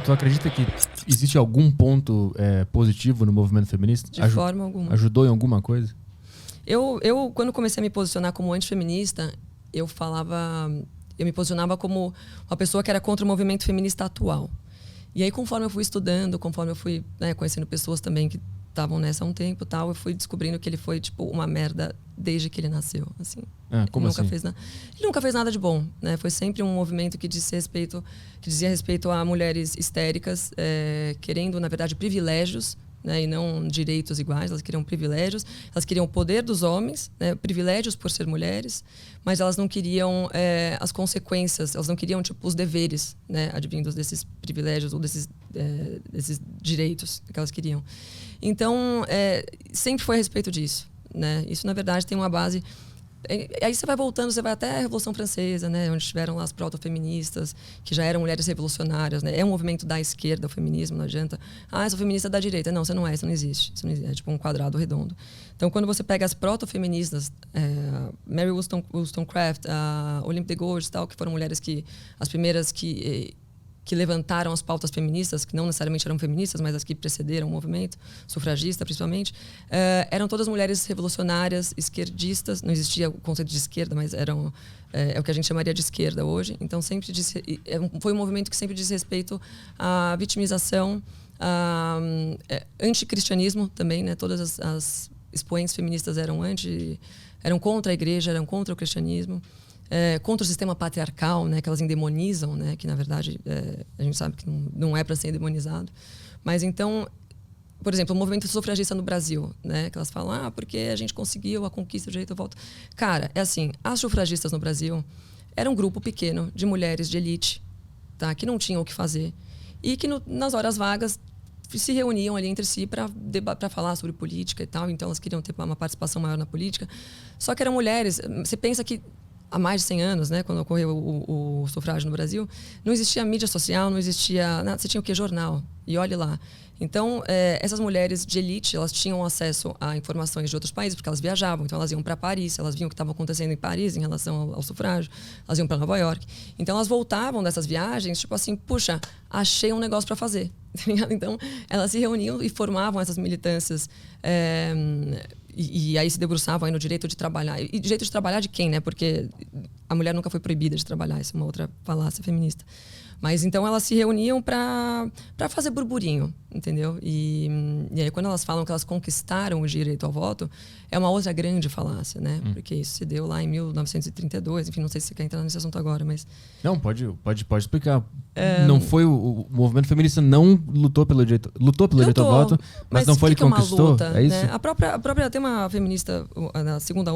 Tu acredita que existe algum ponto positivo no movimento feminista? De forma alguma. Ajudou em alguma coisa? Eu, quando comecei a me posicionar como antifeminista, eu me posicionava como uma pessoa que era contra o movimento feminista atual. E aí, conforme eu fui estudando, conforme eu fui conhecendo pessoas também que estavam nessa há um tempo e tal, eu fui descobrindo que ele foi, tipo, uma merda desde que ele nasceu, assim. Como ele nunca assim? Ele nunca fez nada de bom, né? Foi sempre um movimento que dizia respeito a mulheres histéricas, querendo, na verdade, privilégios, né? E não direitos iguais. Elas queriam privilégios, elas queriam o poder dos homens, né? Privilégios por ser mulheres, mas elas não queriam as consequências, elas não queriam, tipo, os deveres, né? Advindos desses privilégios ou desses direitos que elas queriam. Então, sempre foi a respeito disso, né? Isso, na verdade, tem uma base. Aí você vai voltando, você vai até a Revolução Francesa, né? Onde tiveram lá as proto-feministas, que já eram mulheres revolucionárias, né? É um movimento da esquerda, o feminismo, não adianta. Eu sou feminista da direita. Não, você não é, isso não existe. Isso não existe, é tipo um quadrado redondo. Então, quando você pega as proto-feministas, Mary Wollstonecraft, Olympe de Gouges e tal, que foram mulheres as primeiras que levantaram as pautas feministas, que não necessariamente eram feministas, mas as que precederam o movimento, sufragista principalmente, eram todas mulheres revolucionárias, esquerdistas. Não existia o conceito de esquerda, mas eram o que a gente chamaria de esquerda hoje. Então foi um movimento que sempre diz respeito à vitimização, anticristianismo também, né? Todas as expoentes feministas eram contra a igreja, eram contra o cristianismo. Contra o sistema patriarcal, né, que elas endemonizam, né, que na verdade a gente sabe que não é para ser endemonizado. Mas então, por exemplo, o movimento sufragista no Brasil, né, que elas falam, porque a gente conseguiu a conquista do direito ao voto. Cara, é assim, as sufragistas no Brasil eram um grupo pequeno de mulheres de elite, tá, que não tinham o que fazer e que nas horas vagas se reuniam ali entre si para falar sobre política e tal. Então elas queriam ter uma participação maior na política. Só que eram mulheres. Você pensa que há mais de 100 anos, né, quando ocorreu o sufrágio no Brasil, não existia mídia social, não existia nada, você tinha o quê? Jornal. E olhe lá. Então, essas mulheres de elite, elas tinham acesso a informações de outros países, porque elas viajavam. Então, elas iam para Paris, elas viam o que estava acontecendo em Paris em relação ao sufrágio, elas iam para Nova York. Então, elas voltavam dessas viagens, tipo assim, puxa, achei um negócio para fazer. Então, elas se reuniam e formavam essas militâncias. E aí se debruçavam aí no direito de trabalhar. E direito de trabalhar de quem, né? Porque a mulher nunca foi proibida de trabalhar. Isso é uma outra falácia feminista. Mas então elas se reuniam para fazer burburinho, entendeu? E aí quando elas falam que elas conquistaram o direito ao voto, é uma outra grande falácia, né? Porque isso se deu lá em 1932. Enfim, não sei se você quer entrar nesse assunto agora, mas... Não, pode explicar. Não foi o movimento feminista não lutou pelo direito ao voto, mas não foi ele que conquistou? Luta, é isso? Né? A própria tem uma feminista na segunda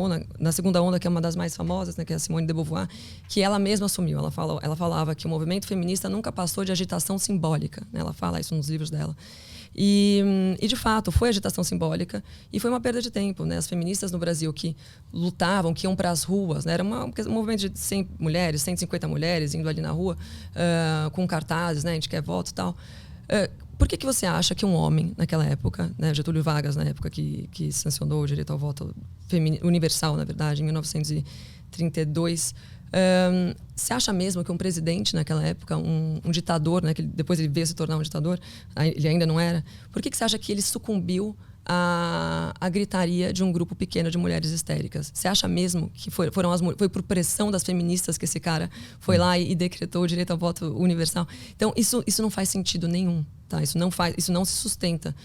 onda, que é uma das mais famosas, né, que é a Simone de Beauvoir, que ela mesma assumiu. Ela falava que o movimento feminista nunca passou de agitação simbólica, né? Ela fala isso nos livros dela. E de fato, foi agitação simbólica e foi uma perda de tempo, né? As feministas no Brasil que lutavam, que iam para as ruas, né? Era um movimento de 100 mulheres, 150 mulheres indo ali na rua com cartazes, né? A gente quer voto e tal. Por que você acha que um homem, naquela época, né? Getúlio Vargas, na época que sancionou o direito ao voto universal, na verdade, em 1932... você acha mesmo que um presidente naquela época, um ditador, né, que depois ele veio se tornar um ditador, ele ainda não era, por que você acha que ele sucumbiu à gritaria de um grupo pequeno de mulheres histéricas? Você acha mesmo que foi por pressão das feministas que esse cara foi lá e decretou o direito ao voto universal? Então isso não faz sentido nenhum, tá? Isso não se sustenta.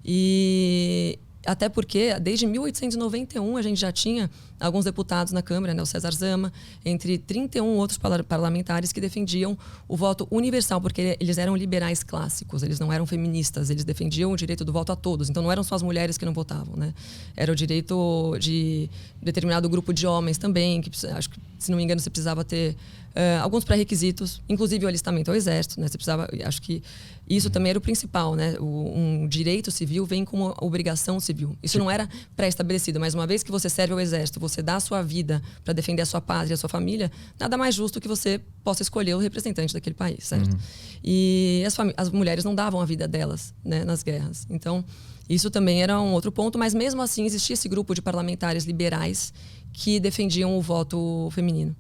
E até porque, desde 1891, a gente já tinha alguns deputados na Câmara, né, o César Zama, entre 31 outros parlamentares que defendiam o voto universal, porque eles eram liberais clássicos, eles não eram feministas, eles defendiam o direito do voto a todos. Então, não eram só as mulheres que não votavam, né? Era o direito de determinado grupo de homens também, que, acho que, se não me engano, você precisava ter alguns pré-requisitos, inclusive o alistamento ao exército, né? Você precisava, acho que isso também era o principal, né? Um direito civil vem com uma obrigação civil. Isso não era pré-estabelecido, mas uma vez que você serve ao exército, você dá a sua vida para defender a sua pátria, a sua família, nada mais justo que você possa escolher o representante daquele país, certo? E as mulheres não davam a vida delas, né, nas guerras. Então, isso também era um outro ponto, mas mesmo assim existia esse grupo de parlamentares liberais que defendiam o voto feminino.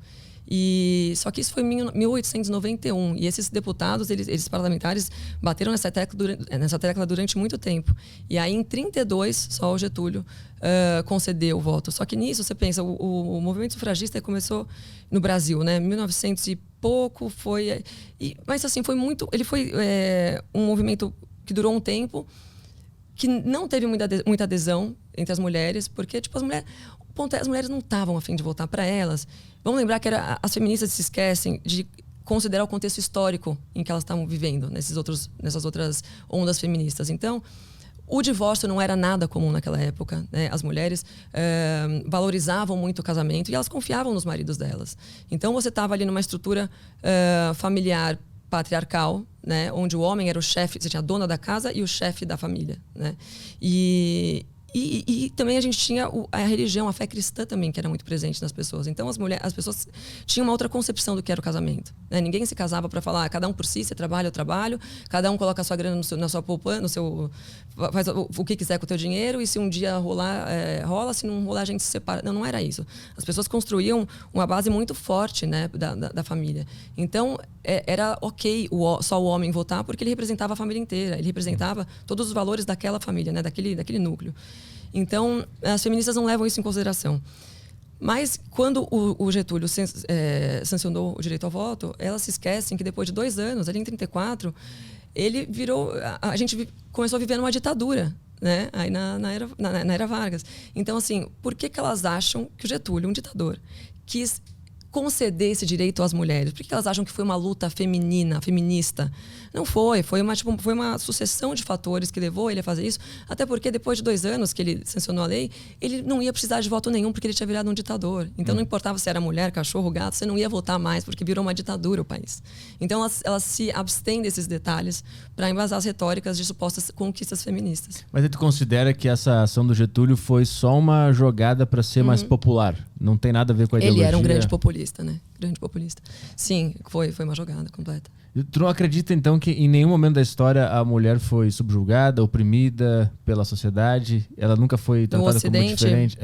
Só que isso foi em 1891. E esses deputados, esses parlamentares, bateram nessa tecla durante muito tempo. E aí, em 32, só o Getúlio concedeu o voto. Só que nisso, você pensa, o movimento sufragista começou no Brasil, né? 1900 e pouco foi... mas assim, foi muito... Ele foi um movimento que durou um tempo, que não teve muita adesão entre as mulheres, porque tipo, as mulheres não estavam a fim de votar para elas. Vamos lembrar que as feministas se esquecem de considerar o contexto histórico em que elas estavam vivendo, nessas outras ondas feministas. Então, o divórcio não era nada comum naquela época, né? As mulheres valorizavam muito o casamento e elas confiavam nos maridos delas. Então, você estava ali numa estrutura familiar patriarcal, né, onde o homem era o chefe, você tinha a dona da casa e o chefe da família, né? E também a gente tinha a religião, a fé cristã também, que era muito presente nas pessoas. Então as pessoas tinham uma outra concepção do que era o casamento, né? Ninguém se casava para falar, cada um por si, você trabalha, eu trabalho, cada um coloca a sua grana na sua poupança, faz o que quiser com o teu dinheiro, e se um dia rolar, rola, se não rolar, a gente se separa. Não era isso. As pessoas construíam uma base muito forte, né, da família. Então era ok só o homem votar, porque ele representava a família inteira, ele representava todos os valores daquela família, né, daquele núcleo. Então, as feministas não levam isso em consideração. Mas, quando o Getúlio sancionou o direito ao voto, elas se esquecem que depois de 2 anos, ali em 34, ele virou... A gente começou a viver numa ditadura, né? Aí na era Vargas. Então, assim, por que elas acham que o Getúlio, um ditador, quis conceder esse direito às mulheres? Por que elas acham que foi uma luta feminista? Não foi. Foi uma sucessão de fatores que levou ele a fazer isso. Até porque depois de 2 anos que ele sancionou a lei, ele não ia precisar de voto nenhum, porque ele tinha virado um ditador. Então não importava se era mulher, cachorro, gato, você não ia votar mais, porque virou uma ditadura o país. Então elas se abstêm desses detalhes para embasar as retóricas de supostas conquistas feministas. Mas aí tu considera que essa ação do Getúlio foi só uma jogada para ser mais popular? Não tem nada a ver com a ideologia? Ele era um grande populista, né? Grande populista. Sim, foi uma jogada completa. Tu não acredita, então, que em nenhum momento da história a mulher foi subjugada, oprimida pela sociedade? Ela nunca foi tratada como diferente?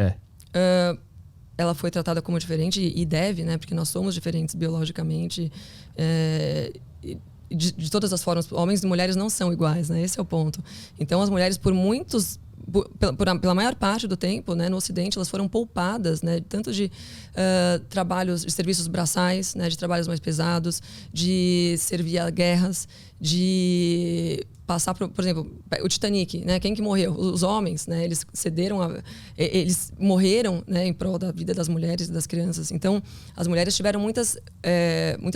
Ela foi tratada como diferente e deve, né? Porque nós somos diferentes biologicamente. De todas as formas, homens e mulheres não são iguais, né? Esse é o ponto. Então, as mulheres, pela maior parte do tempo, né, no Ocidente, elas foram poupadas, né, tanto de trabalhos, de serviços braçais, né, de trabalhos mais pesados, de servir a guerras, de passar por exemplo, o Titanic, né, quem que morreu? Os homens, né, eles eles morreram, né, em prol da vida das mulheres e das crianças. Então, as mulheres tiveram muitas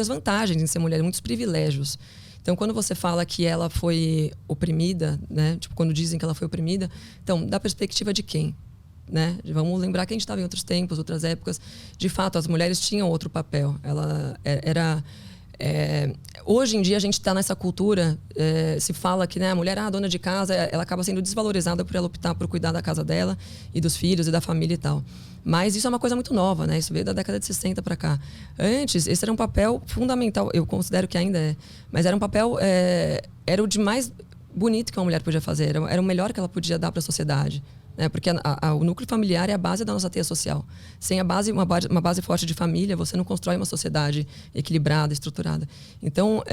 vantagens em ser mulher, muitos privilégios. Então, quando você fala que ela foi oprimida, né? Tipo, quando dizem que ela foi oprimida, então, da perspectiva de quem? Né? Vamos lembrar que a gente estava em outros tempos, outras épocas. De fato, as mulheres tinham outro papel. Ela era... hoje em dia, a gente está nessa cultura, se fala que, né, a mulher, a dona de casa, ela acaba sendo desvalorizada por ela optar por cuidar da casa dela e dos filhos e da família e tal. Mas isso é uma coisa muito nova, né? Isso veio da década de 60 para cá. Antes, esse era um papel fundamental, eu considero que ainda é, mas era um papel, era o de mais bonito que uma mulher podia fazer, era o melhor que ela podia dar para a sociedade. Né? Porque o núcleo familiar é a base da nossa teia social. Sem uma base forte de família, você não constrói uma sociedade equilibrada, estruturada. Então,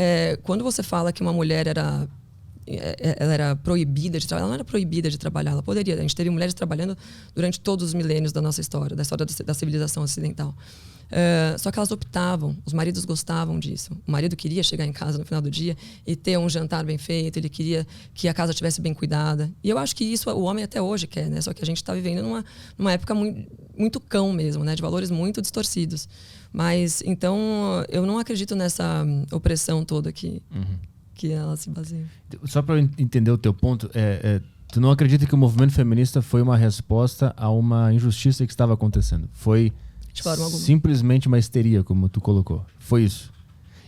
quando você fala que uma mulher ela era proibida de trabalhar, ela não era proibida de trabalhar, ela poderia. A gente teve mulheres trabalhando durante todos os milênios da nossa história, da história da civilização ocidental. Só que elas optavam, os maridos gostavam disso. O marido queria chegar em casa no final do dia e ter um jantar bem feito, ele queria que a casa estivesse bem cuidada. E eu acho que isso o homem até hoje quer, né? Só que a gente está vivendo numa época muito cão mesmo, né? De valores muito distorcidos. Mas, então, eu não acredito nessa opressão toda que ela se baseia. Só para eu entender o teu ponto, tu não acredita que o movimento feminista foi uma resposta a uma injustiça que estava acontecendo? Foi simplesmente uma histeria, como tu colocou. Foi isso.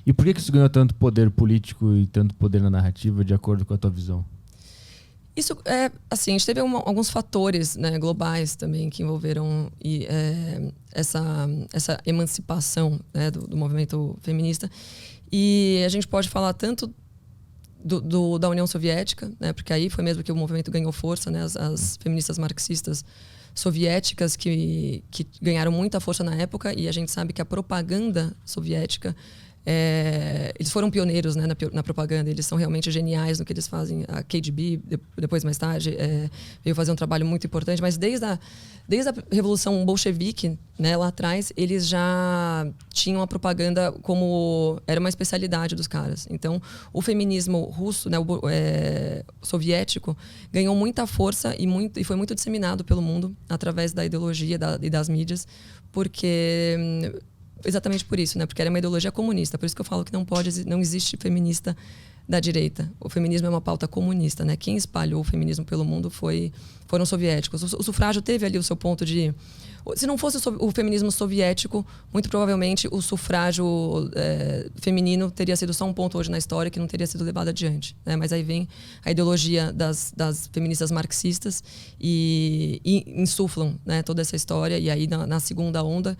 E por que isso ganhou tanto poder político e tanto poder na narrativa, de acordo com a tua visão? Isso assim, a gente teve alguns fatores, né, globais também que envolveram essa emancipação, né, do movimento feminista. E a gente pode falar tanto da União Soviética, né, porque aí foi mesmo que o movimento ganhou força, né, as feministas marxistas soviéticas que ganharam muita força na época, e a gente sabe que a propaganda soviética, eles foram pioneiros, né, na propaganda, eles são realmente geniais no que eles fazem. A KGB, depois mais tarde, veio fazer um trabalho muito importante, mas desde a Revolução Bolchevique, né, lá atrás, eles já tinham a propaganda como era uma especialidade dos caras. Então, o feminismo russo, né, soviético, ganhou muita força e foi muito disseminado pelo mundo através da ideologia e das mídias, porque exatamente por isso, né? Porque era uma ideologia comunista. Por isso que eu falo que não existe feminista da direita. O feminismo é uma pauta comunista, né? Quem espalhou o feminismo pelo mundo foram soviéticos. O sufrágio teve ali o seu ponto de... Se não fosse o feminismo soviético, muito provavelmente o sufrágio feminino teria sido só um ponto hoje na história que não teria sido levado adiante, né? Mas aí vem a ideologia das feministas marxistas e insuflam, né, toda essa história. E aí na segunda onda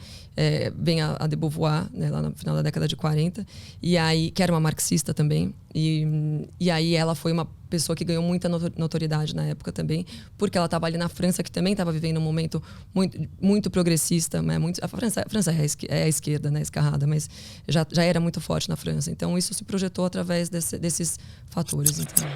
vem a de Beauvoir, né, lá no final da década de 40, e aí, que era uma marxista também. E aí ela foi uma pessoa que ganhou muita notoriedade na época também, porque ela estava ali na França, que também estava vivendo um momento muito, muito progressista, né? A França é a esquerda, né, escarrada, mas já era muito forte na França. Então isso se projetou através desses fatores. Então.